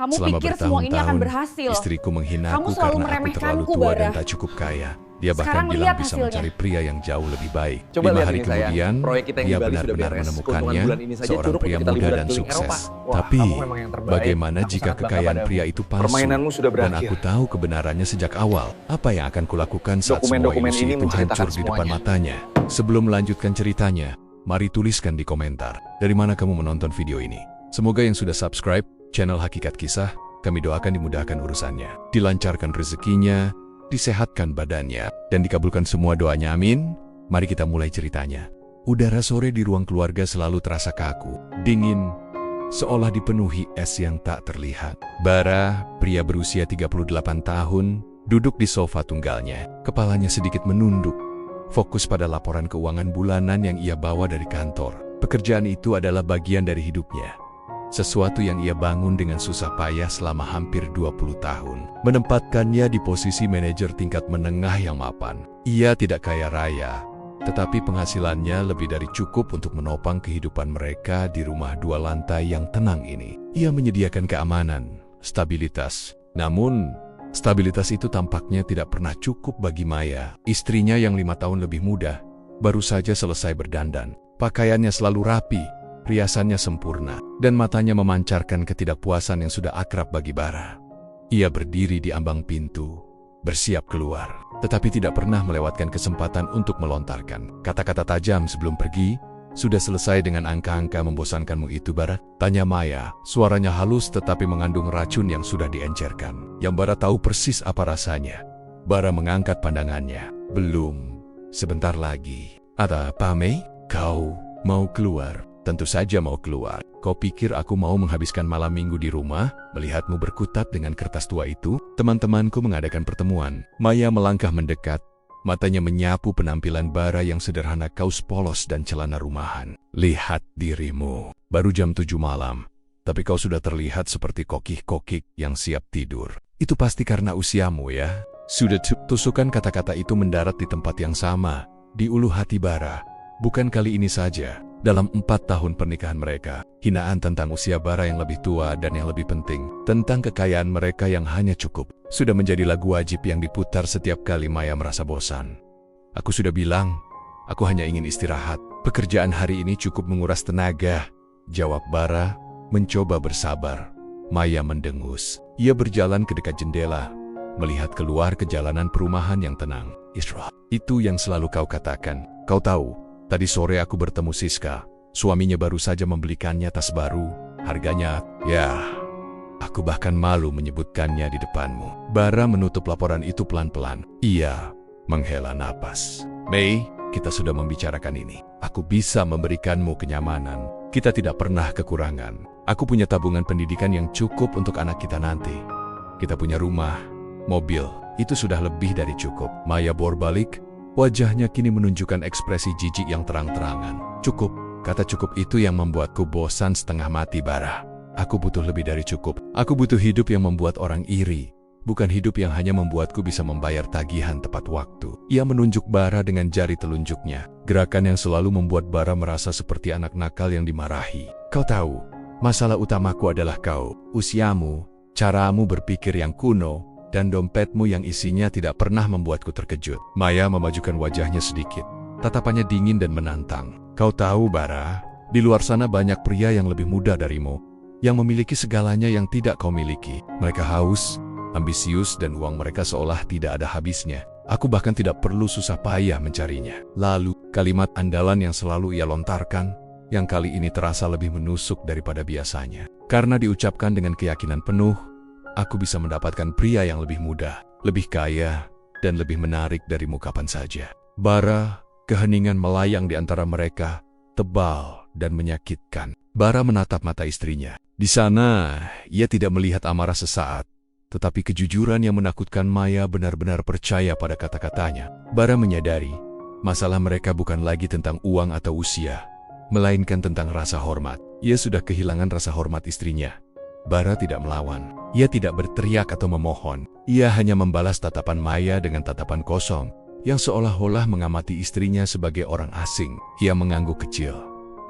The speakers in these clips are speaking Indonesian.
Kamu Selama pikir semua ini akan bertahun-tahun, berhasil. istriku Kamu menghinaku selalu karena aku terlalu meremehkanku, tua Bara. dan tak cukup kaya. Dia bahkan Sekarang bilang lihat bisa hasilnya. mencari pria yang jauh lebih baik. Coba 5 lihat hari ini, sayang. kemudian, Proyek kita yang dia di Bali sudah benar-benar beres. menemukannya, Keuntungan bulan ini saja seorang cukup pria untuk kita muda liburan dan keliling Eropa. sukses. Wah, Tapi, kamu memang yang terbaik. bagaimana Aku jika sangat bangga kekayaan padamu. pria itu palsu? Permainanmu sudah Dan berakhir. aku tahu kebenarannya sejak awal. Apa yang akan kulakukan saat semua Dokumen-dokumen ilusi ini itu menceritakan hancur di depan semuanya. matanya? Sebelum melanjutkan ceritanya, mari tuliskan di komentar, dari mana kamu menonton video ini. Semoga yang sudah subscribe channel Hakikat Kisah, kami doakan dimudahkan urusannya, dilancarkan rezekinya, disehatkan badannya, dan dikabulkan semua doanya, amin. Mari kita mulai ceritanya. Udara sore di ruang keluarga selalu terasa kaku, dingin, seolah dipenuhi es yang tak terlihat. Bara, pria berusia 38 tahun, duduk di sofa tunggalnya, kepalanya sedikit menunduk, fokus pada laporan keuangan bulanan yang ia bawa dari kantor. Pekerjaan itu adalah bagian dari hidupnya. Sesuatu yang ia bangun dengan susah payah selama hampir 20 tahun. Menempatkannya di posisi manajer tingkat menengah yang mapan. Ia tidak kaya raya, tetapi penghasilannya lebih dari cukup untuk menopang kehidupan mereka di rumah 2 lantai yang tenang ini. Ia menyediakan keamanan, stabilitas. Namun, stabilitas itu tampaknya tidak pernah cukup bagi Maya. Istrinya yang 5 tahun lebih muda, baru saja selesai berdandan. Pakaiannya selalu rapi, riasannya sempurna, dan matanya memancarkan ketidakpuasan yang sudah akrab bagi Bara. Ia berdiri di ambang pintu, bersiap keluar, tetapi tidak pernah melewatkan kesempatan untuk melontarkan kata-kata tajam sebelum pergi. "Sudah selesai dengan angka-angka membosankanmu itu, Bara?" tanya Maya. Suaranya halus tetapi mengandung racun yang sudah diencerkan. Yang Bara tahu persis apa rasanya. Bara mengangkat pandangannya. "Belum, sebentar lagi." "Apa, Mei? Kau mau keluar?" "Tentu saja mau keluar. Kau pikir aku mau menghabiskan malam minggu di rumah, melihatmu berkutat dengan kertas tua itu?" "Teman-temanku mengadakan pertemuan." Maya melangkah mendekat, matanya menyapu penampilan Bara yang sederhana, kaos polos dan celana rumahan. "Lihat dirimu, baru jam 7 malam, tapi kau sudah terlihat seperti kokik-kokik yang siap tidur. Itu pasti karena usiamu ya." Sudah tusukan kata-kata itu mendarat di tempat yang sama, di ulu hati Bara. Bukan kali ini saja. Dalam 4 tahun pernikahan mereka, hinaan tentang usia Bara yang lebih tua dan yang lebih penting, tentang kekayaan mereka yang hanya cukup, sudah menjadi lagu wajib yang diputar setiap kali Maya merasa bosan. "Aku sudah bilang, aku hanya ingin istirahat. Pekerjaan hari ini cukup menguras tenaga," jawab Bara, mencoba bersabar. Maya mendengus. Ia berjalan ke dekat jendela, melihat keluar ke jalanan perumahan yang tenang. "Istirahat, itu yang selalu kau katakan. Kau tahu, tadi sore aku bertemu Siska. Suaminya baru saja membelikannya tas baru. Harganya, ya, aku bahkan malu menyebutkannya di depanmu." Bara menutup laporan itu pelan-pelan. Ia menghela napas. "Mei, kita sudah membicarakan ini. Aku bisa memberikanmu kenyamanan. Kita tidak pernah kekurangan. Aku punya tabungan pendidikan yang cukup untuk anak kita nanti. Kita punya rumah, mobil, itu sudah lebih dari cukup." Maya borbalik. Wajahnya kini menunjukkan ekspresi jijik yang terang-terangan. "Cukup." Kata cukup itu yang membuatku bosan setengah mati, Bara. Aku butuh lebih dari cukup. Aku butuh hidup yang membuat orang iri, bukan hidup yang hanya membuatku bisa membayar tagihan tepat waktu. Ia menunjuk Bara dengan jari telunjuknya, gerakan yang selalu membuat Bara merasa seperti anak nakal yang dimarahi. "Kau tahu, masalah utamaku adalah kau, usiamu, caramu berpikir yang kuno, dan dompetmu yang isinya tidak pernah membuatku terkejut." Maya memajukan wajahnya sedikit. Tatapannya dingin dan menantang. "Kau tahu, Bara, di luar sana banyak pria yang lebih muda darimu, yang memiliki segalanya yang tidak kau miliki. Mereka haus, ambisius, dan uang mereka seolah tidak ada habisnya. Aku bahkan tidak perlu susah payah mencarinya." Lalu, kalimat andalan yang selalu ia lontarkan, yang kali ini terasa lebih menusuk daripada biasanya. Karena diucapkan dengan keyakinan penuh, "Aku bisa mendapatkan pria yang lebih muda, lebih kaya, dan lebih menarik darimu kapan saja." Bara, keheningan melayang di antara mereka, tebal dan menyakitkan. Bara menatap mata istrinya. Di sana, ia tidak melihat amarah sesaat, tetapi kejujuran yang menakutkan. Maya benar-benar percaya pada kata-katanya. Bara menyadari, masalah mereka bukan lagi tentang uang atau usia, melainkan tentang rasa hormat. Ia sudah kehilangan rasa hormat istrinya. Bara tidak melawan. Ia tidak berteriak atau memohon. Ia hanya membalas tatapan Maya dengan tatapan kosong, yang seolah-olah mengamati istrinya sebagai orang asing. Ia mengangguk kecil,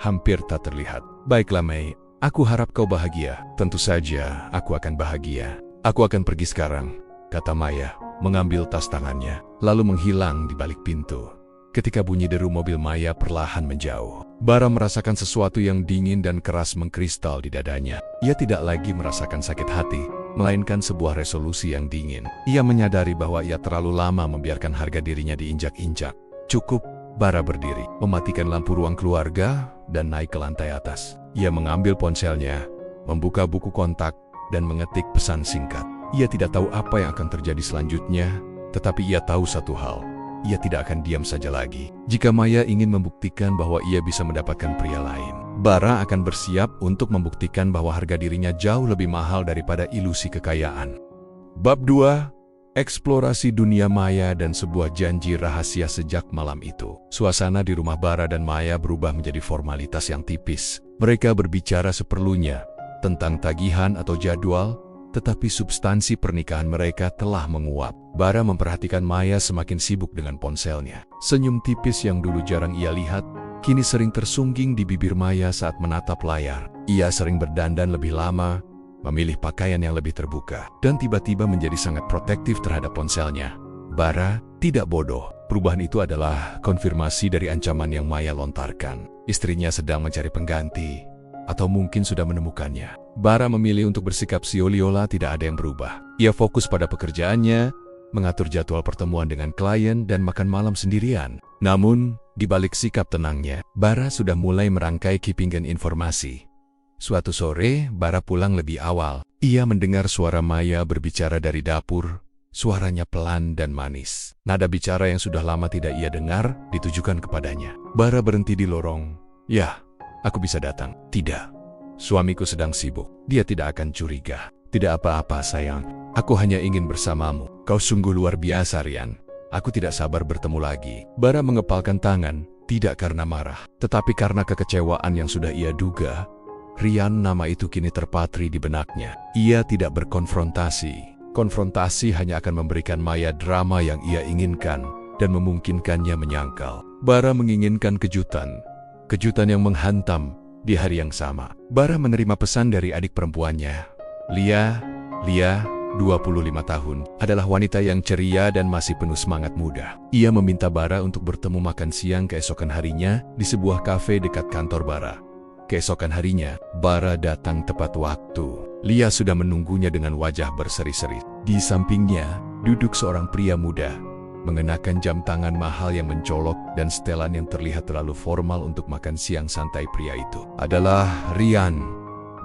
hampir tak terlihat. "Baiklah, Mei, Aku harap kau bahagia. Tentu saja, aku akan bahagia. Aku akan pergi sekarang, kata Maya, mengambil tas tangannya, lalu menghilang di balik pintu. Ketika bunyi deru mobil Maya perlahan menjauh, Bara merasakan sesuatu yang dingin dan keras mengkristal di dadanya. Ia tidak lagi merasakan sakit hati, melainkan sebuah resolusi yang dingin. Ia menyadari bahwa ia terlalu lama membiarkan harga dirinya diinjak-injak. Cukup, Bara berdiri, mematikan lampu ruang keluarga, dan naik ke lantai atas. Ia mengambil ponselnya, membuka buku kontak, dan mengetik pesan singkat. Ia tidak tahu apa yang akan terjadi selanjutnya, tetapi ia tahu satu hal. Ia tidak akan diam saja lagi. Jika Maya ingin membuktikan bahwa ia bisa mendapatkan pria lain, Bara akan bersiap untuk membuktikan bahwa harga dirinya jauh lebih mahal daripada ilusi kekayaan. Bab 2. Eksplorasi dunia Maya dan sebuah janji rahasia. Sejak malam itu, suasana di rumah Bara dan Maya berubah menjadi formalitas yang tipis. Mereka berbicara seperlunya tentang tagihan atau jadwal, tetapi substansi pernikahan mereka telah menguap. Bara memperhatikan Maya semakin sibuk dengan ponselnya. Senyum tipis yang dulu jarang ia lihat, kini sering tersungging di bibir Maya saat menatap layar. Ia sering berdandan lebih lama, memilih pakaian yang lebih terbuka, dan tiba-tiba menjadi sangat protektif terhadap ponselnya. Bara tidak bodoh. Perubahan itu adalah konfirmasi dari ancaman yang Maya lontarkan. Istrinya sedang mencari pengganti, atau mungkin sudah menemukannya. Bara memilih untuk bersikap seolah-olah tidak ada yang berubah. Ia fokus pada pekerjaannya, mengatur jadwal pertemuan dengan klien, dan makan malam sendirian. Namun, di balik sikap tenangnya, Bara sudah mulai merangkai kipingan informasi. Suatu sore, Bara pulang lebih awal. Ia mendengar suara Maya berbicara dari dapur. Suaranya pelan dan manis. Nada bicara yang sudah lama tidak ia dengar ditujukan kepadanya. Bara berhenti di lorong. "Ya, aku bisa datang." "Tidak. Suamiku sedang sibuk. Dia tidak akan curiga." "Tidak apa-apa, sayang. Aku hanya ingin bersamamu." "Kau sungguh luar biasa, Rian. Aku tidak sabar bertemu lagi." Bara mengepalkan tangan, tidak karena marah, tetapi karena kekecewaan yang sudah ia duga. Rian, nama itu kini terpatri di benaknya. Ia tidak berkonfrontasi. Konfrontasi hanya akan memberikan Maya drama yang ia inginkan dan memungkinkannya menyangkal. Bara menginginkan kejutan. Kejutan yang menghantam di hari yang sama. Bara menerima pesan dari adik perempuannya. Lia, 25 tahun, adalah wanita yang ceria dan masih penuh semangat muda. Ia meminta Bara untuk bertemu makan siang keesokan harinya di sebuah kafe dekat kantor Bara. Keesokan harinya, Bara datang tepat waktu. Lia sudah menunggunya dengan wajah berseri-seri. Di sampingnya, duduk seorang pria muda, mengenakan jam tangan mahal yang mencolok dan setelan yang terlihat terlalu formal untuk makan siang santai. Pria itu adalah Rian.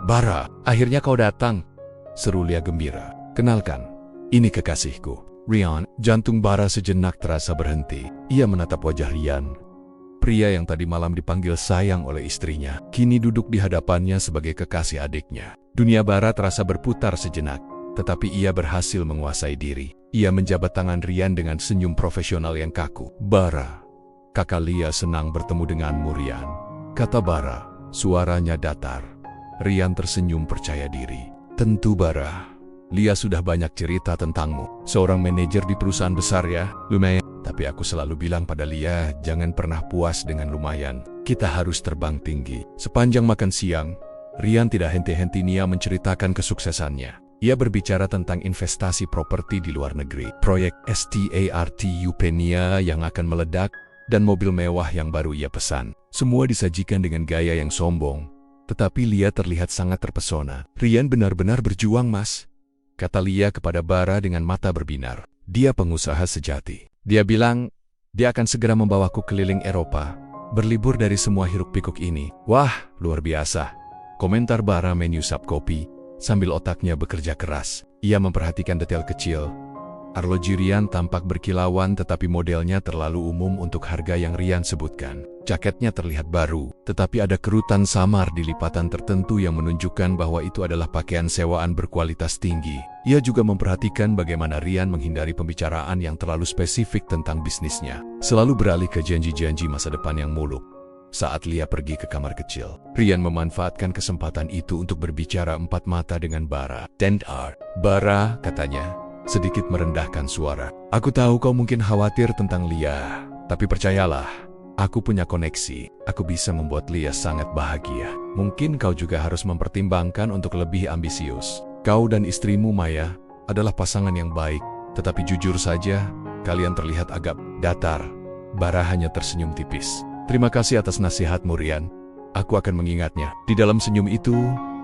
"Bara, akhirnya kau datang," seru Lia gembira. "Kenalkan, ini kekasihku, Rian." Jantung Bara sejenak terasa berhenti. Ia menatap wajah Rian. Pria yang tadi malam dipanggil sayang oleh istrinya, kini duduk di hadapannya sebagai kekasih adiknya. Dunia Bara terasa berputar sejenak, tetapi ia berhasil menguasai diri. Ia menjabat tangan Rian dengan senyum profesional yang kaku. "Bara, kakak Lia senang bertemu denganmu, Rian," kata Bara, suaranya datar. Rian tersenyum percaya diri. "Tentu, Bara. Lia sudah banyak cerita tentangmu. Seorang manajer di perusahaan besar ya, lumayan. Tapi aku selalu bilang pada Lia, jangan pernah puas dengan lumayan. Kita harus terbang tinggi." Sepanjang makan siang, Rian tidak henti-henti menceritakan kesuksesannya. Ia berbicara tentang investasi properti di luar negeri, proyek STARTU Penia yang akan meledak, dan mobil mewah yang baru ia pesan. Semua disajikan dengan gaya yang sombong, tetapi Lia terlihat sangat terpesona. "Rian benar-benar berjuang, Mas," kata Lia kepada Bara dengan mata berbinar. "Dia pengusaha sejati. Dia bilang, dia akan segera membawaku keliling Eropa, berlibur dari semua hiruk-pikuk ini." "Wah, luar biasa," komentar Bara menyusap kopi, sambil otaknya bekerja keras. Ia memperhatikan detail kecil. Arloji Rian tampak berkilauan tetapi modelnya terlalu umum untuk harga yang Rian sebutkan. Jaketnya terlihat baru, tetapi ada kerutan samar di lipatan tertentu yang menunjukkan bahwa itu adalah pakaian sewaan berkualitas tinggi. Ia juga memperhatikan bagaimana Rian menghindari pembicaraan yang terlalu spesifik tentang bisnisnya, selalu beralih ke janji-janji masa depan yang muluk. Saat Lia pergi ke kamar kecil, Rian memanfaatkan kesempatan itu untuk berbicara empat mata dengan Bara. "Tendar, Bara," katanya, sedikit merendahkan suara. "Aku tahu kau mungkin khawatir tentang Lia, tapi percayalah, aku punya koneksi. Aku bisa membuat Lia sangat bahagia." Mungkin kau juga harus mempertimbangkan untuk lebih ambisius. Kau dan istrimu Maya adalah pasangan yang baik, tetapi jujur saja, kalian terlihat agak datar. Bara hanya tersenyum tipis. Terima kasih atas nasihatmu, Rian. Aku akan mengingatnya. Di dalam senyum itu,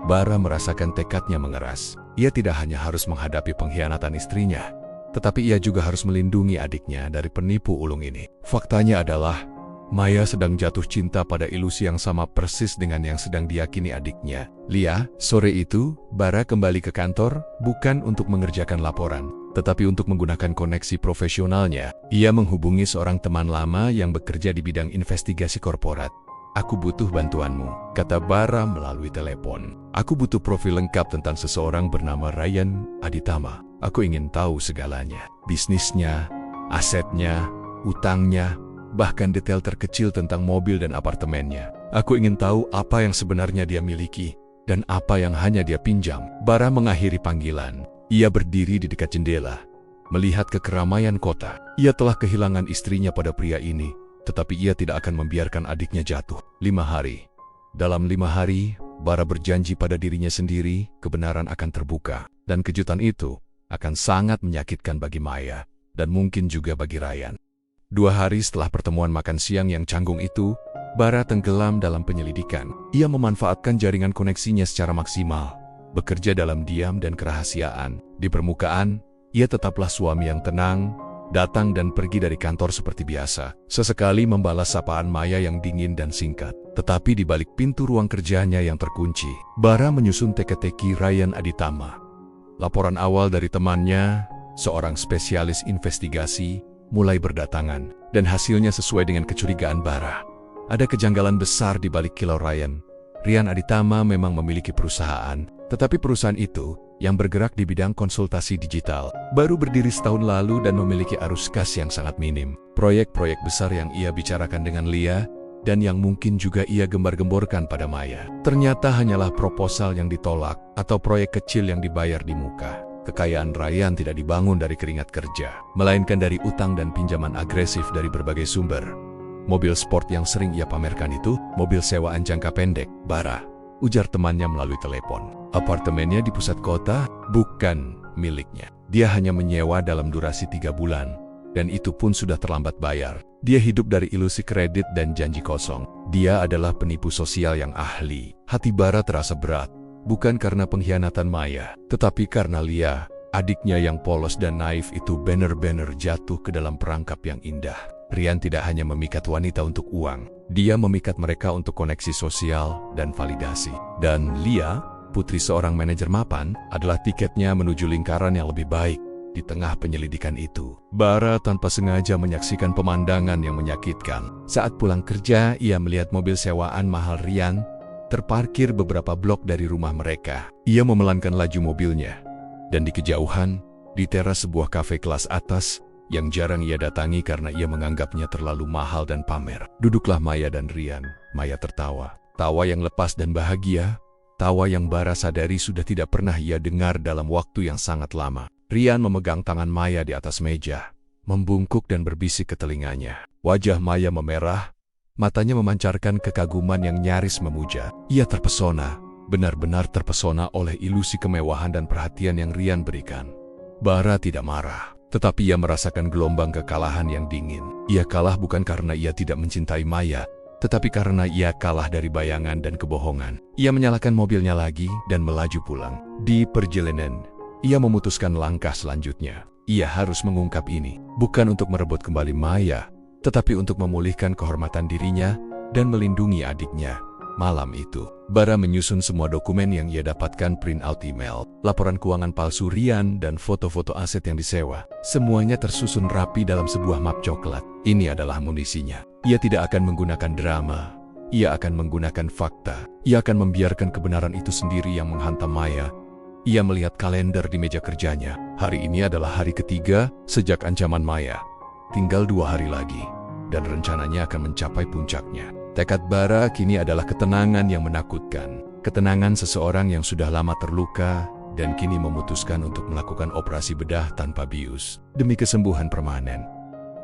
Bara merasakan tekadnya mengeras. Ia tidak hanya harus menghadapi pengkhianatan istrinya, tetapi ia juga harus melindungi adiknya dari penipu ulung ini. Faktanya adalah, Maya sedang jatuh cinta pada ilusi yang sama persis dengan yang sedang diyakini adiknya. Lia, sore itu, Bara kembali ke kantor, bukan untuk mengerjakan laporan, tetapi untuk menggunakan koneksi profesionalnya. Ia menghubungi seorang teman lama yang bekerja di bidang investigasi korporat. Aku butuh bantuanmu, kata Bara melalui telepon. Aku butuh profil lengkap tentang seseorang bernama Ryan Aditama. Aku ingin tahu segalanya. Bisnisnya, asetnya, utangnya, bahkan detail terkecil tentang mobil dan apartemennya. Aku ingin tahu apa yang sebenarnya dia miliki, dan apa yang hanya dia pinjam. Bara mengakhiri panggilan. Ia berdiri di dekat jendela, melihat ke keramaian kota. Ia telah kehilangan istrinya pada pria ini, tetapi ia tidak akan membiarkan adiknya jatuh. 5 hari. Dalam 5 hari, Bara berjanji pada dirinya sendiri, kebenaran akan terbuka. Dan kejutan itu akan sangat menyakitkan bagi Maya, dan mungkin juga bagi Ryan. 2 hari setelah pertemuan makan siang yang canggung itu, Bara tenggelam dalam penyelidikan. Ia memanfaatkan jaringan koneksinya secara maksimal, bekerja dalam diam dan kerahasiaan. Di permukaan, ia tetaplah suami yang tenang, datang dan pergi dari kantor seperti biasa. Sesekali membalas sapaan Maya yang dingin dan singkat. Tetapi di balik pintu ruang kerjanya yang terkunci, Bara menyusun teka-teki Ryan Aditama. Laporan awal dari temannya, seorang spesialis investigasi, mulai berdatangan, dan hasilnya sesuai dengan kecurigaan Bara. Ada kejanggalan besar di balik kilau Ryan. Rian Aditama memang memiliki perusahaan, tetapi perusahaan itu, yang bergerak di bidang konsultasi digital, baru berdiri setahun lalu dan memiliki arus kas yang sangat minim. Proyek-proyek besar yang ia bicarakan dengan Lia, dan yang mungkin juga ia gembar-gemborkan pada Maya, ternyata hanyalah proposal yang ditolak, atau proyek kecil yang dibayar di muka. Kekayaan Ryan tidak dibangun dari keringat kerja, melainkan dari utang dan pinjaman agresif dari berbagai sumber. Mobil sport yang sering ia pamerkan itu, mobil sewaan jangka pendek, Bara, ujar temannya melalui telepon. Apartemennya di pusat kota, bukan miliknya. Dia hanya menyewa dalam durasi 3 bulan, dan itu pun sudah terlambat bayar. Dia hidup dari ilusi kredit dan janji kosong. Dia adalah penipu sosial yang ahli. Hati Bara terasa berat. Bukan karena pengkhianatan Maya, tetapi karena Lia, adiknya yang polos dan naif itu benar-benar jatuh ke dalam perangkap yang indah. Rian tidak hanya memikat wanita untuk uang, dia memikat mereka untuk koneksi sosial dan validasi. Dan Lia, putri seorang manajer mapan, adalah tiketnya menuju lingkaran yang lebih baik. Di tengah penyelidikan itu, Bara tanpa sengaja menyaksikan pemandangan yang menyakitkan. Saat pulang kerja, ia melihat mobil sewaan mahal Rian terparkir beberapa blok dari rumah mereka. Ia memelankan laju mobilnya, dan di kejauhan, di teras sebuah kafe kelas atas, yang jarang ia datangi karena ia menganggapnya terlalu mahal dan pamer, duduklah Maya dan Rian. Maya tertawa, tawa yang lepas dan bahagia, tawa yang Bara sadari sudah tidak pernah ia dengar dalam waktu yang sangat lama. Rian memegang tangan Maya di atas meja, membungkuk dan berbisik ke telinganya. Wajah Maya memerah, matanya memancarkan kekaguman yang nyaris memuja. Ia terpesona, benar-benar terpesona oleh ilusi kemewahan dan perhatian yang Rian berikan. Bara tidak marah, tetapi ia merasakan gelombang kekalahan yang dingin. Ia kalah bukan karena ia tidak mencintai Maya, tetapi karena ia kalah dari bayangan dan kebohongan. Ia menyalakan mobilnya lagi dan melaju pulang. Di perjalanan, ia memutuskan langkah selanjutnya. Ia harus mengungkap ini, bukan untuk merebut kembali Maya, tetapi untuk memulihkan kehormatan dirinya dan melindungi adiknya. Malam itu, Bara menyusun semua dokumen yang ia dapatkan, print out email, laporan keuangan palsu Rian, dan foto-foto aset yang disewa. Semuanya tersusun rapi dalam sebuah map coklat. Ini adalah amunisinya. Ia tidak akan menggunakan drama. Ia akan menggunakan fakta. Ia akan membiarkan kebenaran itu sendiri yang menghantam Maya. Ia melihat kalender di meja kerjanya. Hari ini adalah hari ketiga sejak ancaman Maya. Tinggal 2 hari lagi, dan rencananya akan mencapai puncaknya. Tekad Bara kini adalah ketenangan yang menakutkan. Ketenangan seseorang yang sudah lama terluka, dan kini memutuskan untuk melakukan operasi bedah tanpa bius, demi kesembuhan permanen.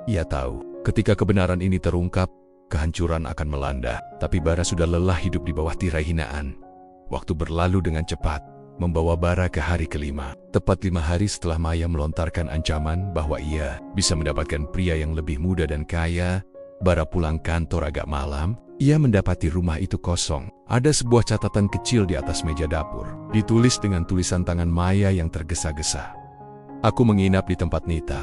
Ia tahu, ketika kebenaran ini terungkap, kehancuran akan melanda. Tapi Bara sudah lelah hidup di bawah tirai hinaan. Waktu berlalu dengan cepat, membawa Bara ke hari kelima. Tepat 5 hari setelah Maya melontarkan ancaman bahwa ia bisa mendapatkan pria yang lebih muda dan kaya, Bara pulang kantor agak malam. Ia mendapati rumah itu kosong. Ada sebuah catatan kecil di atas meja dapur. Ditulis dengan tulisan tangan Maya yang tergesa-gesa. "Aku menginap di tempat Nita.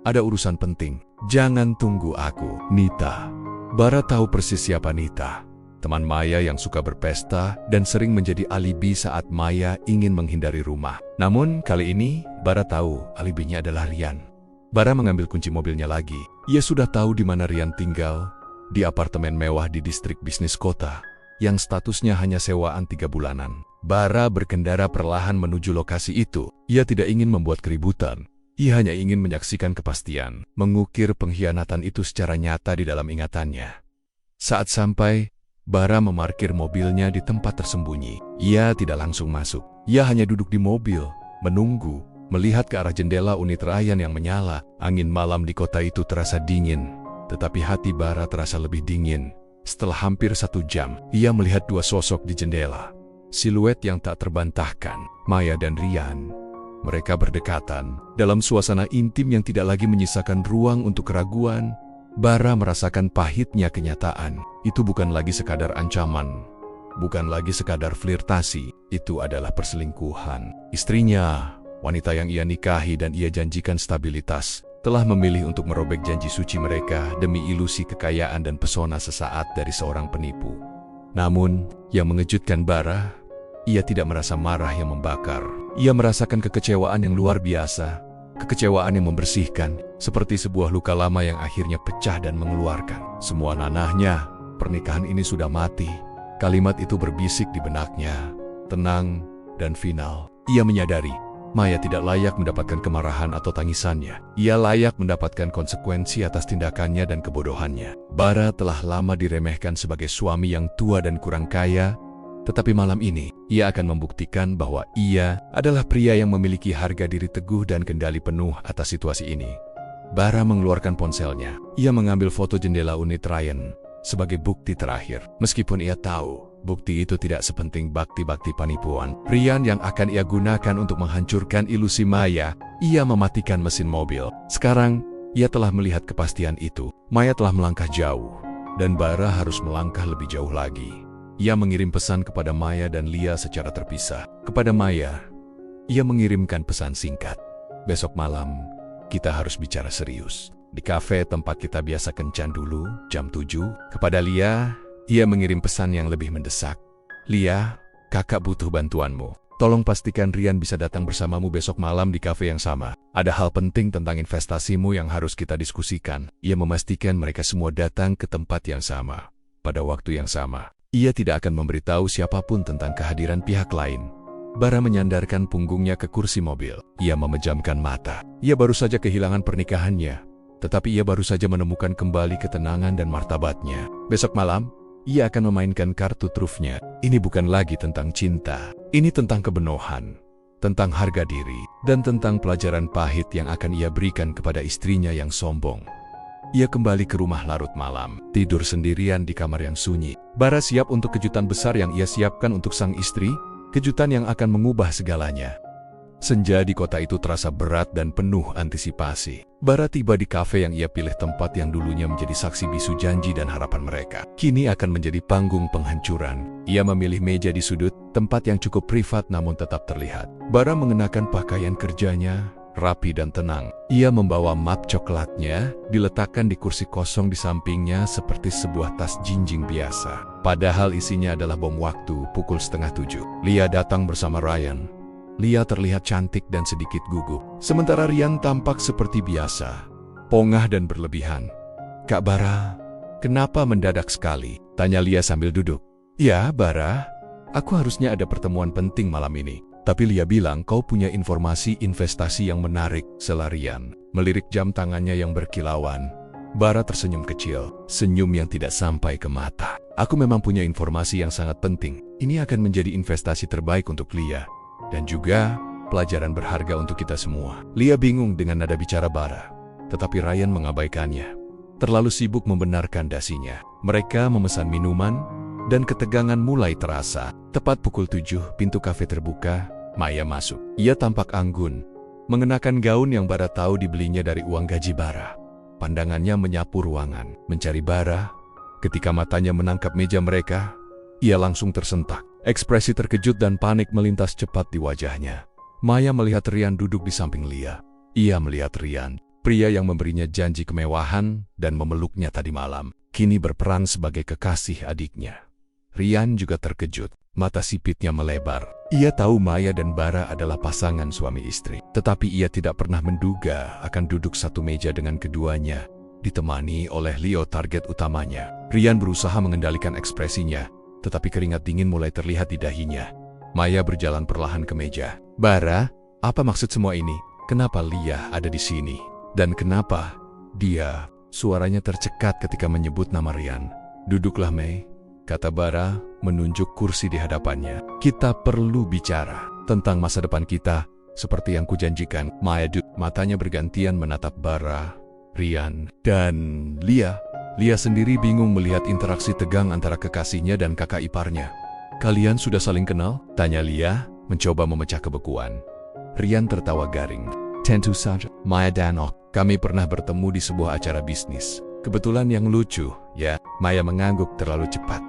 Ada urusan penting. Jangan tunggu aku, Nita." Bara tahu persis siapa Nita. Teman Maya yang suka berpesta dan sering menjadi alibi saat Maya ingin menghindari rumah. Namun kali ini Bara tahu alibinya adalah Rian. Bara mengambil kunci mobilnya lagi. Ia sudah tahu di mana Rian tinggal, di apartemen mewah di distrik bisnis kota, yang statusnya hanya sewaan 3 bulanan. Bara berkendara perlahan menuju lokasi itu. Ia tidak ingin membuat keributan. Ia hanya ingin menyaksikan kepastian, mengukir pengkhianatan itu secara nyata di dalam ingatannya. Saat sampai, Bara memarkir mobilnya di tempat tersembunyi. Ia tidak langsung masuk. Ia hanya duduk di mobil, menunggu, melihat ke arah jendela unit Ryan yang menyala. Angin malam di kota itu terasa dingin, tetapi hati Bara terasa lebih dingin. Setelah hampir 1 jam, ia melihat 2 sosok di jendela. Siluet yang tak terbantahkan, Maya dan Rian. Mereka berdekatan, dalam suasana intim yang tidak lagi menyisakan ruang untuk keraguan. Bara merasakan pahitnya kenyataan. Itu bukan lagi sekadar ancaman, bukan lagi sekadar flirtasi. Itu adalah perselingkuhan. Istrinya, wanita yang ia nikahi dan ia janjikan stabilitas, telah memilih untuk merobek janji suci mereka demi ilusi kekayaan dan pesona sesaat dari seorang penipu. Namun, yang mengejutkan Bara, ia tidak merasa marah yang membakar. Ia merasakan kekecewaan yang luar biasa, kekecewaan yang membersihkan, seperti sebuah luka lama yang akhirnya pecah dan mengeluarkan semua nanahnya. Pernikahan ini sudah mati. Kalimat itu berbisik di benaknya, tenang dan final. Ia menyadari Maya tidak layak mendapatkan kemarahan atau tangisannya. Ia layak mendapatkan konsekuensi atas tindakannya dan kebodohannya. Bara telah lama diremehkan sebagai suami yang tua dan kurang kaya, tetapi malam ini, ia akan membuktikan bahwa ia adalah pria yang memiliki harga diri teguh dan kendali penuh atas situasi ini. Bara mengeluarkan ponselnya. Ia mengambil foto jendela unit Ryan sebagai bukti terakhir. Meskipun ia tahu bukti itu tidak sepenting bakti-bakti penipuan Rian yang akan ia gunakan untuk menghancurkan ilusi Maya, ia mematikan mesin mobil. Sekarang, ia telah melihat kepastian itu. Maya telah melangkah jauh, dan Bara harus melangkah lebih jauh lagi. Ia mengirim pesan kepada Maya dan Lia secara terpisah. Kepada Maya, ia mengirimkan pesan singkat. "Besok malam, kita harus bicara serius. Di kafe tempat kita biasa kencan dulu, jam 7. Kepada Lia, ia mengirim pesan yang lebih mendesak. "Lia, kakak butuh bantuanmu. Tolong pastikan Rian bisa datang bersamamu besok malam di kafe yang sama. Ada hal penting tentang investasimu yang harus kita diskusikan." Ia memastikan mereka semua datang ke tempat yang sama, pada waktu yang sama. Ia tidak akan memberitahu siapapun tentang kehadiran pihak lain. Bara menyandarkan punggungnya ke kursi mobil. Ia memejamkan mata. Ia baru saja kehilangan pernikahannya, tetapi ia baru saja menemukan kembali ketenangan dan martabatnya. Besok malam, ia akan memainkan kartu trufnya. Ini bukan lagi tentang cinta. Ini tentang kebenohan, tentang harga diri, dan tentang pelajaran pahit yang akan ia berikan kepada istrinya yang sombong. Ia kembali ke rumah larut malam, tidur sendirian di kamar yang sunyi. Bara siap untuk kejutan besar yang ia siapkan untuk sang istri, kejutan yang akan mengubah segalanya. Senja di kota itu terasa berat dan penuh antisipasi. Bara tiba di kafe yang ia pilih, tempat yang dulunya menjadi saksi bisu janji dan harapan mereka. Kini akan menjadi panggung penghancuran. Ia memilih meja di sudut, tempat yang cukup privat namun tetap terlihat. Bara mengenakan pakaian kerjanya, rapi dan tenang. Ia membawa map coklatnya, diletakkan di kursi kosong di sampingnya seperti sebuah tas jinjing biasa. Padahal isinya adalah bom waktu. Pukul 6:30. Lia datang bersama Ryan. Lia terlihat cantik dan sedikit gugup, sementara Rian tampak seperti biasa, pongah dan berlebihan. "Kak Bara, kenapa mendadak sekali?" tanya Lia sambil duduk. "Ya, Bara, aku harusnya ada pertemuan penting malam ini. Tapi Lia bilang kau punya informasi investasi yang menarik," sela Rian, melirik jam tangannya yang berkilauan. Bara tersenyum kecil, senyum yang tidak sampai ke mata. "Aku memang punya informasi yang sangat penting. Ini akan menjadi investasi terbaik untuk Lia, dan juga pelajaran berharga untuk kita semua." Lia bingung dengan nada bicara Bara, tetapi Ryan mengabaikannya. terlalu sibuk membenarkan dasinya. Mereka memesan minuman, dan ketegangan mulai terasa. Tepat pukul 7, pintu kafe terbuka, Maya masuk. Ia tampak anggun, mengenakan gaun yang Bara tahu dibelinya dari uang gaji Bara. Pandangannya menyapu ruangan, mencari Bara. Ketika matanya menangkap meja mereka, ia langsung tersentak. Ekspresi terkejut dan panik melintas cepat di wajahnya. Maya melihat Rian duduk di samping Lia. Ia melihat Rian, pria yang memberinya janji kemewahan dan memeluknya tadi malam, kini berperan sebagai kekasih adiknya. Rian juga terkejut, mata sipitnya melebar. Ia tahu Maya dan Bara adalah pasangan suami istri, tetapi ia tidak pernah menduga akan duduk satu meja dengan keduanya, ditemani oleh Leo target utamanya. Rian berusaha mengendalikan ekspresinya, tetapi keringat dingin mulai terlihat di dahinya. Maya berjalan perlahan ke meja. Bara, apa maksud semua ini? Kenapa Lia ada di sini? Dan kenapa dia? Suaranya tercekat ketika menyebut nama Rian. Duduklah Mei, kata Bara, menunjuk kursi di hadapannya. Kita perlu bicara tentang masa depan kita, seperti yang kujanjikan. Maya matanya bergantian menatap Bara, Rian, dan Lia. Lia sendiri bingung melihat interaksi tegang antara kekasihnya dan kakak iparnya. Kalian sudah saling kenal? Tanya Lia, mencoba memecah kebekuan. Rian tertawa garing. Tentu saja, Maya dan kami pernah bertemu di sebuah acara bisnis. Kebetulan yang lucu, ya. Maya mengangguk terlalu cepat,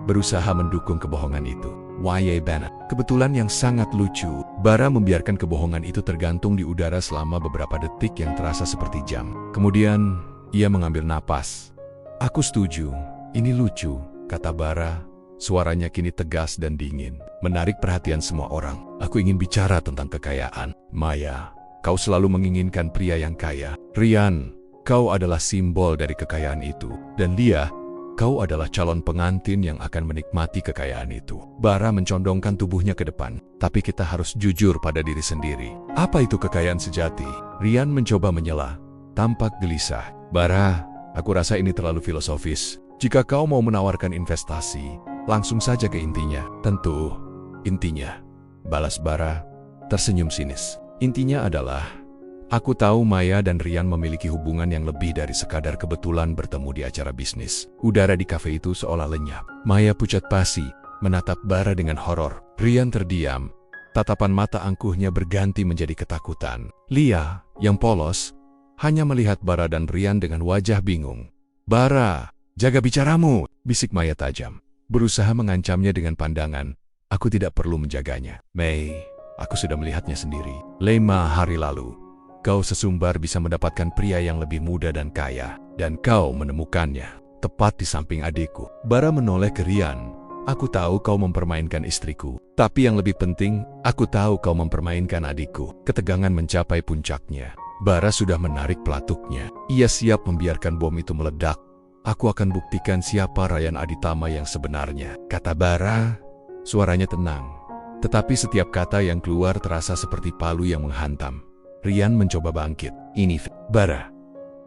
berusaha mendukung kebohongan itu. Y.A. Bennett. Kebetulan yang sangat lucu. Bara membiarkan kebohongan itu tergantung di udara selama beberapa detik yang terasa seperti jam. Kemudian, ia mengambil napas. Aku setuju, ini lucu, kata Bara. Suaranya kini tegas dan dingin, menarik perhatian semua orang. Aku ingin bicara tentang kekayaan. Maya, kau selalu menginginkan pria yang kaya. Rian, kau adalah simbol dari kekayaan itu. Dan Lia, kau adalah calon pengantin yang akan menikmati kekayaan itu. Bara mencondongkan tubuhnya ke depan. Tapi kita harus jujur pada diri sendiri. Apa itu kekayaan sejati? Rian mencoba menyela, tampak gelisah. Bara, aku rasa ini terlalu filosofis. Jika kau mau menawarkan investasi, langsung saja ke intinya. Tentu, intinya, balas Bara, tersenyum sinis. Intinya adalah, aku tahu Maya dan Rian memiliki hubungan yang lebih dari sekadar kebetulan bertemu di acara bisnis. Udara di kafe itu seolah lenyap. Maya pucat pasi, menatap Bara dengan horor. Rian terdiam, tatapan mata angkuhnya berganti menjadi ketakutan. Lia, yang polos, hanya melihat Bara dan Rian dengan wajah bingung. Bara, jaga bicaramu, bisik Maya tajam, berusaha mengancamnya dengan pandangan. Aku tidak perlu menjaganya. Mei, aku sudah melihatnya sendiri. 5 hari lalu, kau sesumbar bisa mendapatkan pria yang lebih muda dan kaya, dan kau menemukannya tepat di samping adikku. Bara menoleh ke Rian. Aku tahu kau mempermainkan istriku, tapi yang lebih penting, aku tahu kau mempermainkan adikku. Ketegangan mencapai puncaknya. Bara sudah menarik pelatuknya. Ia siap membiarkan bom itu meledak. Aku akan buktikan siapa Ryan Aditama yang sebenarnya, kata Bara. Suaranya tenang, tetapi setiap kata yang keluar terasa seperti palu yang menghantam. Rian mencoba bangkit. Ini, Bara,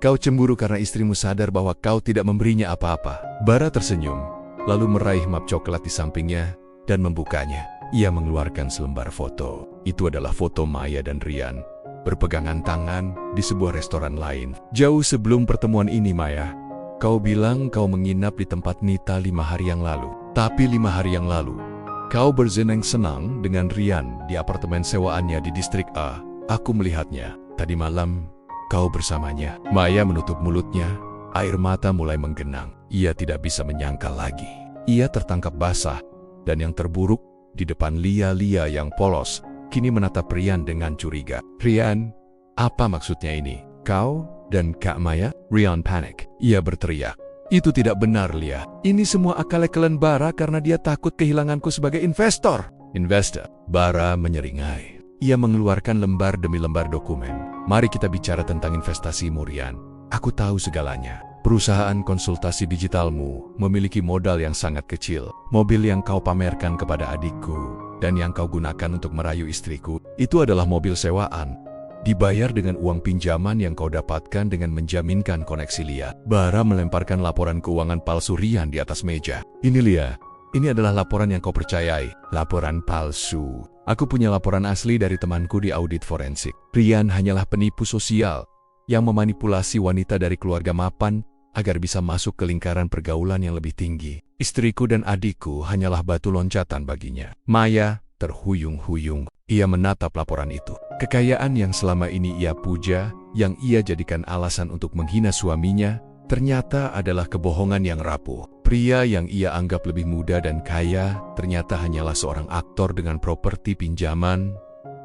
kau cemburu karena istrimu sadar bahwa kau tidak memberinya apa-apa. Bara tersenyum, lalu meraih map coklat di sampingnya dan membukanya. Ia mengeluarkan selembar foto. Itu adalah foto Maya dan Rian berpegangan tangan di sebuah restoran lain. Jauh sebelum pertemuan ini, Maya, kau bilang kau menginap di tempat Nita 5 hari yang lalu. Tapi 5 hari yang lalu, kau bersenang-senang dengan Rian di apartemen sewaannya di distrik A. Aku melihatnya. Tadi malam, kau bersamanya. Maya menutup mulutnya. Air mata mulai menggenang. Ia tidak bisa menyangkal lagi. Ia tertangkap basah. Dan yang terburuk, di depan Lia yang polos, kini menatap Rian dengan curiga. Rian, apa maksudnya ini? Kau dan Kak Maya? Rian panik. Ia berteriak. Itu tidak benar, Lia. Ini semua akal-akalan Bara karena dia takut kehilanganku sebagai investor. Investor? Bara menyeringai. Ia mengeluarkan lembar demi lembar dokumen. Mari kita bicara tentang investasimu, Rian. Aku tahu segalanya. Perusahaan konsultasi digitalmu memiliki modal yang sangat kecil. Mobil yang kau pamerkan kepada adikku dan yang kau gunakan untuk merayu istriku, itu adalah mobil sewaan. Dibayar dengan uang pinjaman yang kau dapatkan dengan menjaminkan koneksi Lia. Bara melemparkan laporan keuangan palsu Rian di atas meja. Ini Lia, ini adalah laporan yang kau percayai. Laporan palsu. Aku punya laporan asli dari temanku di audit forensik. Rian hanyalah penipu sosial yang memanipulasi wanita dari keluarga mapan agar bisa masuk ke lingkaran pergaulan yang lebih tinggi. Istriku dan adikku hanyalah batu loncatan baginya. Maya terhuyung-huyung. Ia menatap laporan itu. Kekayaan yang selama ini ia puja, yang ia jadikan alasan untuk menghina suaminya, ternyata adalah kebohongan yang rapuh. Pria yang ia anggap lebih muda dan kaya, ternyata hanyalah seorang aktor dengan properti pinjaman.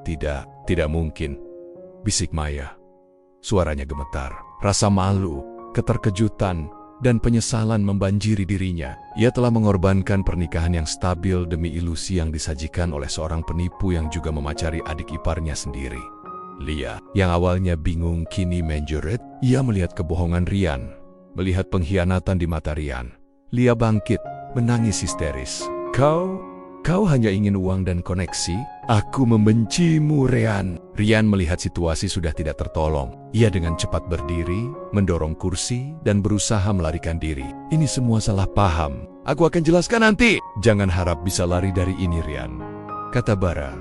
Tidak mungkin, bisik Maya. Suaranya gemetar. Rasa malu, keterkejutan, dan penyesalan membanjiri dirinya. Ia telah mengorbankan pernikahan yang stabil demi ilusi yang disajikan oleh seorang penipu yang juga memacari adik iparnya sendiri. Lia, yang awalnya bingung, kini menjerit. Ia melihat kebohongan Rian, melihat pengkhianatan di mata Rian. Lia bangkit, menangis histeris. Kau hanya ingin uang dan koneksi? Aku membencimu, Rian. Rian melihat situasi sudah tidak tertolong. Ia dengan cepat berdiri, mendorong kursi, dan berusaha melarikan diri. Ini semua salah paham. Aku akan jelaskan nanti. Jangan harap bisa lari dari ini, Rian, kata Bara.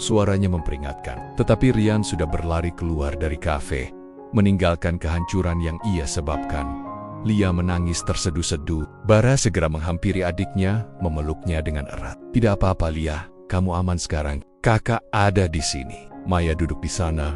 Suaranya memperingatkan. Tetapi Rian sudah berlari keluar dari kafe, meninggalkan kehancuran yang ia sebabkan. Lia menangis terseduh-seduh. Bara segera menghampiri adiknya, memeluknya dengan erat. Tidak apa-apa, Lia. Kamu aman sekarang. Kakak ada di sini. Maya duduk di sana,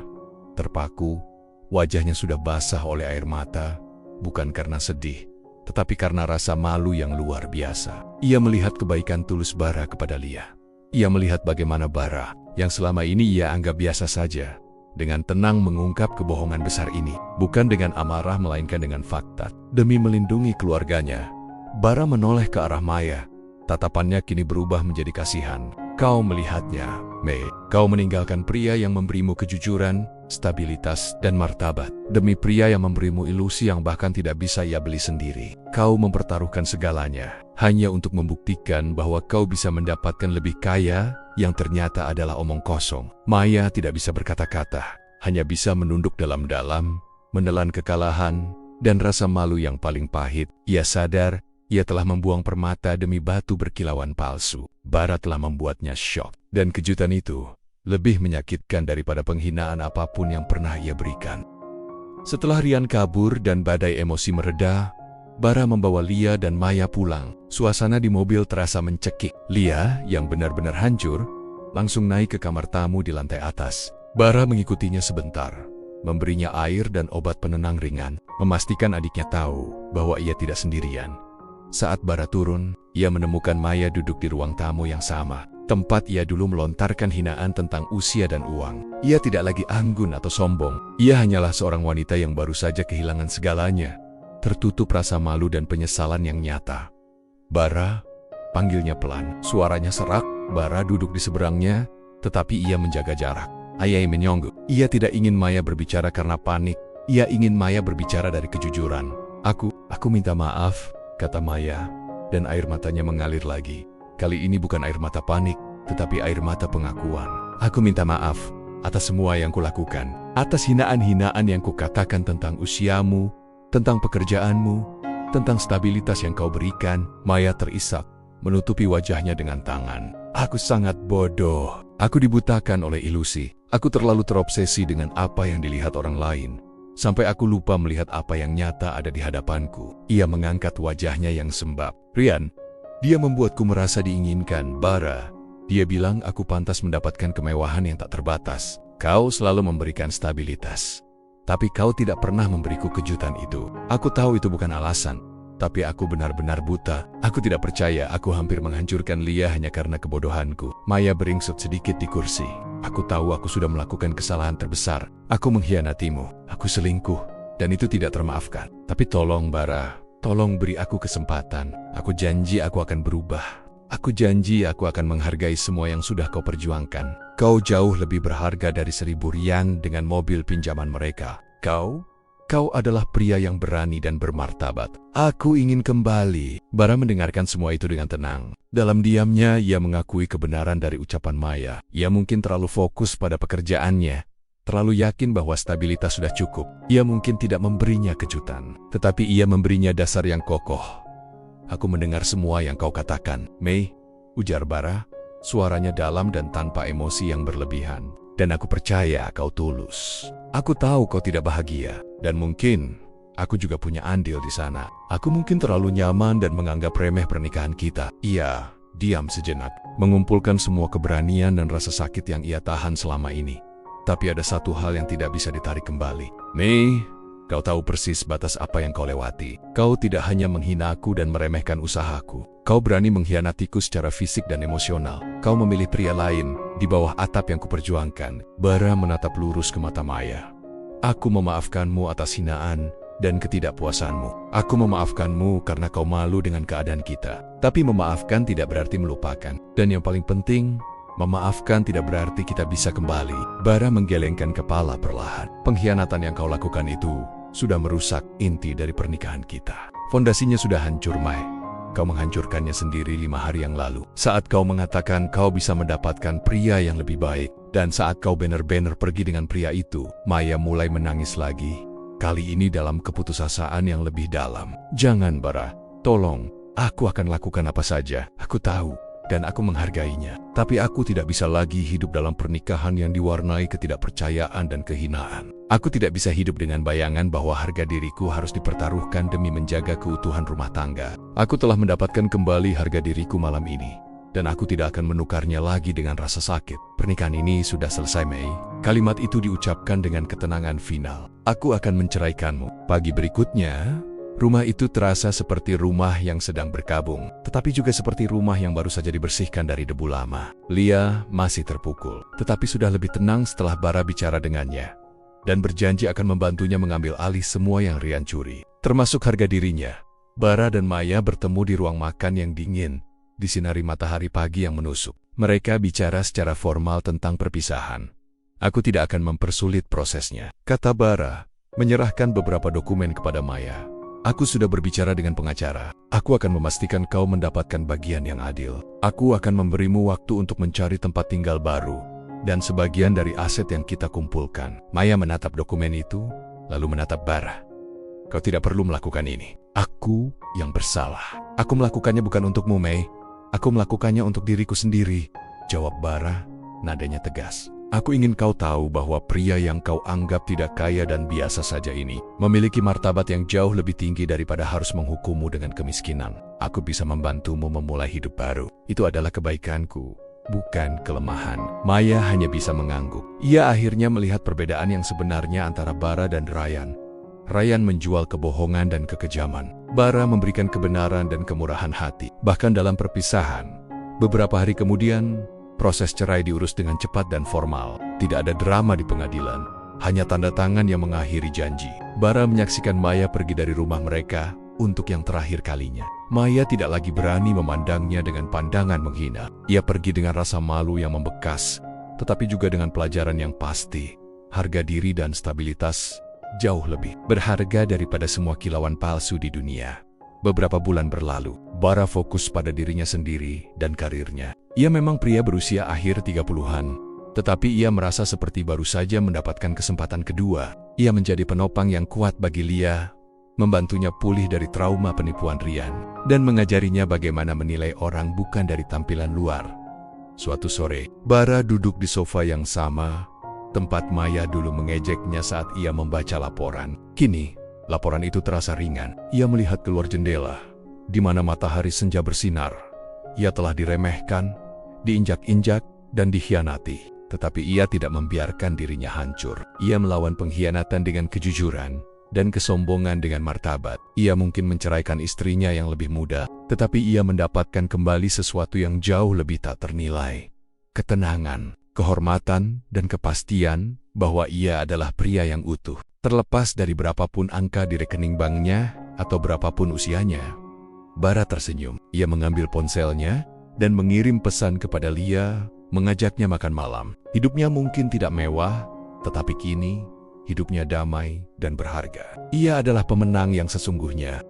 terpaku. Wajahnya sudah basah oleh air mata, bukan karena sedih, tetapi karena rasa malu yang luar biasa. Ia melihat kebaikan tulus Bara kepada Lia. Ia melihat bagaimana Bara, yang selama ini ia anggap biasa saja, dengan tenang mengungkap kebohongan besar ini, bukan dengan amarah melainkan dengan fakta. Demi melindungi keluarganya, Bara menoleh ke arah Maya. Tatapannya kini berubah menjadi kasihan. Kau melihatnya, Mei. Kau meninggalkan pria yang memberimu kejujuran, stabilitas, dan martabat. Demi pria yang memberimu ilusi yang bahkan tidak bisa ia beli sendiri. Kau mempertaruhkan segalanya, hanya untuk membuktikan bahwa kau bisa mendapatkan lebih kaya, yang ternyata adalah omong kosong. Maya tidak bisa berkata-kata, hanya bisa menunduk dalam-dalam, menelan kekalahan, dan rasa malu yang paling pahit. Ia sadar, ia telah membuang permata demi batu berkilauan palsu. Bara telah membuatnya syok, dan kejutan itu lebih menyakitkan daripada penghinaan apapun yang pernah ia berikan. Setelah Rian kabur dan badai emosi mereda, Bara membawa Lia dan Maya pulang. Suasana di mobil terasa mencekik. Lia, yang benar-benar hancur, langsung naik ke kamar tamu di lantai atas. Bara mengikutinya sebentar, memberinya air dan obat penenang ringan, memastikan adiknya tahu bahwa ia tidak sendirian. Saat Bara turun, ia menemukan Maya duduk di ruang tamu yang sama, tempat ia dulu melontarkan hinaan tentang usia dan uang. Ia tidak lagi anggun atau sombong. Ia hanyalah seorang wanita yang baru saja kehilangan segalanya, tertutup rasa malu dan penyesalan yang nyata. Bara, panggilnya pelan. Suaranya serak. Bara duduk di seberangnya, tetapi ia menjaga jarak. Ayai menyonggok. Ia tidak ingin Maya berbicara karena panik. Ia ingin Maya berbicara dari kejujuran. Aku minta maaf, kata Maya, dan air matanya mengalir lagi. Kali ini bukan air mata panik, tetapi air mata pengakuan. Aku minta maaf atas semua yang kulakukan, atas hinaan-hinaan yang kukatakan tentang usiamu, tentang pekerjaanmu, tentang stabilitas yang kau berikan. Maya terisak, menutupi wajahnya dengan tangan. Aku sangat bodoh. Aku dibutakan oleh ilusi. Aku terlalu terobsesi dengan apa yang dilihat orang lain, sampai aku lupa melihat apa yang nyata ada di hadapanku. Ia mengangkat wajahnya yang sembab. Rian, dia membuatku merasa diinginkan. Bara, dia bilang aku pantas mendapatkan kemewahan yang tak terbatas. Kau selalu memberikan stabilitas, tapi kau tidak pernah memberiku kejutan itu. Aku tahu itu bukan alasan, tapi aku benar-benar buta. Aku tidak percaya aku hampir menghancurkan Lia hanya karena kebodohanku. Maya beringsut sedikit di kursi. Aku tahu aku sudah melakukan kesalahan terbesar. Aku mengkhianatimu. Aku selingkuh, dan itu tidak termaafkan. Tapi tolong Bara, tolong beri aku kesempatan. Aku janji aku akan berubah. Aku janji aku akan menghargai semua yang sudah kau perjuangkan. Kau jauh lebih berharga dari 1000 rian dengan mobil pinjaman mereka. Kau adalah pria yang berani dan bermartabat. Aku ingin kembali. Bara mendengarkan semua itu dengan tenang. Dalam diamnya, ia mengakui kebenaran dari ucapan Maya. Ia mungkin terlalu fokus pada pekerjaannya, terlalu yakin bahwa stabilitas sudah cukup. Ia mungkin tidak memberinya kejutan, tetapi ia memberinya dasar yang kokoh. Aku mendengar semua yang kau katakan, Mei, ujar Bara, suaranya dalam dan tanpa emosi yang berlebihan. Dan aku percaya kau tulus. Aku tahu kau tidak bahagia, dan mungkin Aku juga punya andil di sana. Aku mungkin terlalu nyaman dan menganggap remeh pernikahan kita. Ia diam sejenak, mengumpulkan semua keberanian dan rasa sakit yang ia tahan selama ini. Tapi ada satu hal yang tidak bisa ditarik kembali. Mei, kau tahu persis batas apa yang kau lewati. Kau tidak hanya menghina aku dan meremehkan usahaku. Kau berani mengkhianatiku secara fisik dan emosional. Kau memilih pria lain di bawah atap yang kuperjuangkan. Bara menatap lurus ke mata Maya. Aku memaafkanmu atas hinaan dan ketidakpuasanmu. Aku memaafkanmu karena kau malu dengan keadaan kita. Tapi memaafkan tidak berarti melupakan. Dan yang paling penting, memaafkan tidak berarti kita bisa kembali. Bara menggelengkan kepala perlahan. Pengkhianatan yang kau lakukan itu sudah merusak inti dari pernikahan kita. Fondasinya sudah hancur, Mai. Kau menghancurkannya sendiri 5 hari yang lalu. Saat kau mengatakan kau bisa mendapatkan pria yang lebih baik. Dan saat kau benar-benar pergi dengan pria itu, Maya mulai menangis lagi. Kali ini dalam keputusasaan yang lebih dalam. Jangan, Bara. Tolong. Aku akan lakukan apa saja. Aku tahu. Dan aku menghargainya. Tapi aku tidak bisa lagi hidup dalam pernikahan yang diwarnai ketidakpercayaan dan kehinaan. Aku tidak bisa hidup dengan bayangan bahwa harga diriku harus dipertaruhkan demi menjaga keutuhan rumah tangga. Aku telah mendapatkan kembali harga diriku malam ini. Dan aku tidak akan menukarnya lagi dengan rasa sakit. Pernikahan ini sudah selesai, Mei. Kalimat itu diucapkan dengan ketenangan final. Aku akan menceraikanmu. Pagi berikutnya, rumah itu terasa seperti rumah yang sedang berkabung, tetapi juga seperti rumah yang baru saja dibersihkan dari debu lama. Lia masih terpukul, tetapi sudah lebih tenang setelah Bara bicara dengannya, dan berjanji akan membantunya mengambil alih semua yang Rian curi, termasuk harga dirinya. Bara dan Maya bertemu di ruang makan yang dingin, disinari matahari pagi yang menusuk. Mereka bicara secara formal tentang perpisahan. Aku tidak akan mempersulit prosesnya, kata Bara, menyerahkan beberapa dokumen kepada Maya. Aku sudah berbicara dengan pengacara. Aku akan memastikan kau mendapatkan bagian yang adil. Aku akan memberimu waktu untuk mencari tempat tinggal baru dan sebagian dari aset yang kita kumpulkan. Maya menatap dokumen itu, lalu menatap Bara. Kau tidak perlu melakukan ini. Aku yang bersalah. Aku melakukannya bukan untukmu, Mei. Aku melakukannya untuk diriku sendiri, jawab Bara, nadanya tegas. Aku ingin kau tahu bahwa pria yang kau anggap tidak kaya dan biasa saja ini memiliki martabat yang jauh lebih tinggi daripada harus menghukummu dengan kemiskinan. Aku bisa membantumu memulai hidup baru. Itu adalah kebaikanku, bukan kelemahan. Maya hanya bisa mengangguk. Ia akhirnya melihat perbedaan yang sebenarnya antara Bara dan Ryan. Ryan menjual kebohongan dan kekejaman. Bara memberikan kebenaran dan kemurahan hati. Bahkan dalam perpisahan, beberapa hari kemudian, proses cerai diurus dengan cepat dan formal. Tidak ada drama di pengadilan, hanya tanda tangan yang mengakhiri janji. Bara menyaksikan Maya pergi dari rumah mereka untuk yang terakhir kalinya. Maya tidak lagi berani memandangnya dengan pandangan menghina. Ia pergi dengan rasa malu yang membekas, tetapi juga dengan pelajaran yang pasti. Harga diri dan stabilitas jauh lebih berharga daripada semua kilauan palsu di dunia. Beberapa bulan berlalu, Bara fokus pada dirinya sendiri dan karirnya. Ia memang pria berusia akhir 30-an, tetapi ia merasa seperti baru saja mendapatkan kesempatan kedua. Ia menjadi penopang yang kuat bagi Lia, membantunya pulih dari trauma penipuan Rian, dan mengajarinya bagaimana menilai orang bukan dari tampilan luar. Suatu sore, Bara duduk di sofa yang sama, tempat Maya dulu mengejeknya saat ia membaca laporan. Kini, laporan itu terasa ringan. Ia melihat keluar jendela, di mana matahari senja bersinar. Ia telah diremehkan, diinjak-injak, dan dikhianati. Tetapi ia tidak membiarkan dirinya hancur. Ia melawan pengkhianatan dengan kejujuran, dan kesombongan dengan martabat. Ia mungkin menceraikan istrinya yang lebih muda, tetapi ia mendapatkan kembali sesuatu yang jauh lebih tak ternilai. Ketenangan, kehormatan, dan kepastian bahwa ia adalah pria yang utuh. Terlepas dari berapapun angka di rekening banknya atau berapapun usianya. Bara tersenyum. Ia mengambil ponselnya dan mengirim pesan kepada Lia, mengajaknya makan malam. Hidupnya mungkin tidak mewah, tetapi kini hidupnya damai dan berharga. Ia adalah pemenang yang sesungguhnya.